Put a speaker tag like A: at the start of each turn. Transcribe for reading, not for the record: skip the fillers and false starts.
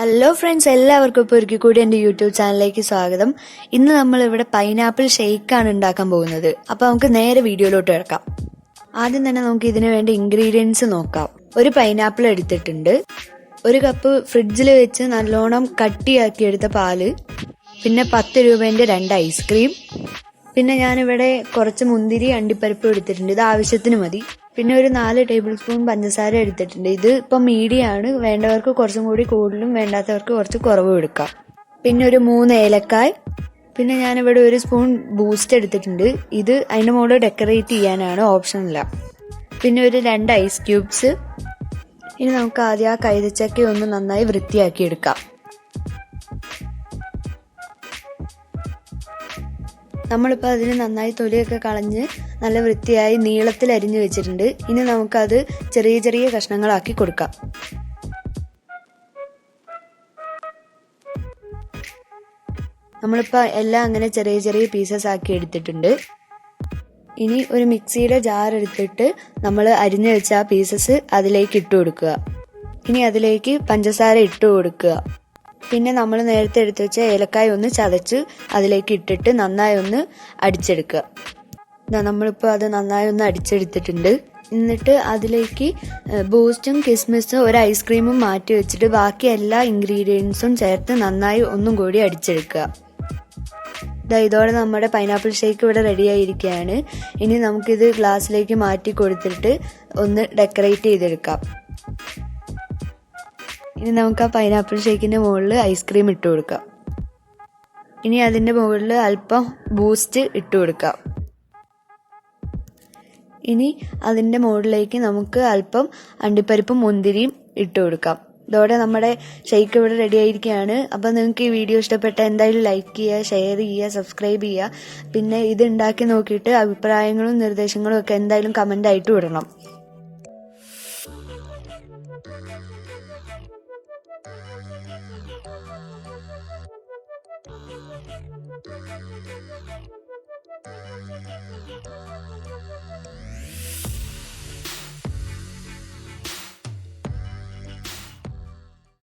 A: Hello friends, എല്ലാവർക്കും ഇപ്പോൾ ഒരിക്കൽ കൂടി എൻ്റെ യൂട്യൂബ് ചാനലിലേക്ക് സ്വാഗതം. ഇന്ന് നമ്മൾ ഇവിടെ പൈനാപ്പിൾ ഷെയ്ക്കാണ് ഉണ്ടാക്കാൻ പോകുന്നത്. അപ്പോൾ നമുക്ക് നേരെ വീഡിയോയിലോട്ട് കിടക്കാം. ആദ്യം തന്നെ നമുക്ക് ഇതിനു വേണ്ട ഇൻഗ്രീഡിയൻസ് നോക്കാം. ഒരു പൈനാപ്പിൾ എടുത്തിട്ടുണ്ട്, ഒരു കപ്പ് ഫ്രിഡ്ജിൽ വെച്ച് നല്ലോണം കട്ടിയാക്കി എടുത്ത പാല്, പിന്നെ 10 രൂപേൻ്റെ 2 ഐസ്ക്രീം, പിന്നെ ഞാനിവിടെ കുറച്ച് മുന്തിരി അണ്ടിപ്പരിപ്പ് എടുത്തിട്ടുണ്ട്, ഇത് ആവശ്യത്തിന് മതി. പിന്നെ ഒരു 4 ടേബിൾ സ്പൂൺ പഞ്ചസാര എടുത്തിട്ടുണ്ട്. ഇത് ഇപ്പം മീഡിയം ആണ്, വേണ്ടവർക്ക് കുറച്ചും കൂടി കൂടുതലും വേണ്ടാത്തവർക്ക് കുറച്ച് കുറവും എടുക്കാം. പിന്നെ ഒരു 3 ഏലക്കായ്, പിന്നെ ഞാനിവിടെ ഒരു സ്പൂൺ ബൂസ്റ്റ് എടുത്തിട്ടുണ്ട്. ഇത് അതിൻ്റെ മുകളിൽ ഡെക്കറേറ്റ് ചെയ്യാനാണ്, ഓപ്ഷനില്ല. പിന്നെ ഒരു 2 ഐസ് ക്യൂബ്സ്. ഇനി നമുക്ക് ആദ്യം ആ കൈതച്ചക്ക ഒന്ന് നന്നായി വൃത്തിയാക്കി എടുക്കാം. നമ്മളിപ്പോൾ അതിന് നന്നായി തൊലിയൊക്കെ കളഞ്ഞ് നല്ല വൃത്തിയായി നീളത്തിൽ അരിഞ്ഞു വെച്ചിട്ടുണ്ട്. ഇനി നമുക്കത് ചെറിയ ചെറിയ കഷ്ണങ്ങളാക്കി കൊടുക്കാം. നമ്മളിപ്പോൾ എല്ലാം അങ്ങനെ ചെറിയ ചെറിയ പീസസ് ആക്കി എടുത്തിട്ടുണ്ട്. ഇനി ഒരു മിക്സിയുടെ ജാർ എടുത്തിട്ട് നമ്മൾ അരിഞ്ഞു വെച്ച ആ പീസസ് അതിലേക്ക് ഇട്ട് കൊടുക്കുക. ഇനി അതിലേക്ക് പഞ്ചസാര ഇട്ട് കൊടുക്കുക. പിന്നെ നമ്മൾ നേരത്തെ എടുത്ത് വെച്ച ഏലക്കായ ഒന്ന് ചതച്ച് അതിലേക്ക് ഇട്ടിട്ട് നന്നായി ഒന്ന് അടിച്ചെടുക്കുക. നമ്മളിപ്പോൾ അത് നന്നായി ഒന്ന് അടിച്ചെടുത്തിട്ടുണ്ട്. എന്നിട്ട് അതിലേക്ക് ബൂസ്റ്റും കിസ്മിസും ഒരു ഐസ്ക്രീമും മാറ്റി വെച്ചിട്ട് ബാക്കി എല്ലാ ഇൻഗ്രീഡിയൻസും ചേർത്ത് നന്നായി ഒന്നും കൂടി അടിച്ചെടുക്കുക. ഇതോടെ നമ്മുടെ പൈനാപ്പിൾ ഷേക്ക് ഇവിടെ റെഡി ആയിരിക്കുകയാണ്. ഇനി നമുക്കിത് ഗ്ലാസ്സിലേക്ക് മാറ്റി കൊടുത്തിട്ട് ഒന്ന് ഡെക്കറേറ്റ് ചെയ്തെടുക്കാം. ഇനി നമുക്ക് ആ പൈനാപ്പിൾ ഷേക്കിന്റെ മുകളിൽ ഐസ്ക്രീം ഇട്ട് കൊടുക്കാം. ഇനി അതിന്റെ മുകളിൽ അല്പം ബൂസ്റ്റ് ഇട്ട് കൊടുക്കാം. ഇനി അതിന്റെ മുകളിലേക്ക് നമുക്ക് അല്പം അണ്ടിപ്പരിപ്പും മുന്തിരിയും ഇട്ട് കൊടുക്കാം. ഇതോടെ നമ്മുടെ ഷേക്ക് ഇവിടെ റെഡി ആയിരിക്കുകയാണ്. അപ്പം നിങ്ങൾക്ക് ഈ വീഡിയോ ഇഷ്ടപ്പെട്ട എന്തായാലും ലൈക്ക് ചെയ്യുക, ഷെയർ ചെയ്യുക, സബ്സ്ക്രൈബ് ചെയ്യുക. പിന്നെ ഇത് ഉണ്ടാക്കി നോക്കിയിട്ട് അഭിപ്രായങ്ങളും നിർദ്ദേശങ്ങളും ഒക്കെ എന്തായാലും കമന്റ് ആയിട്ട് വിടണം.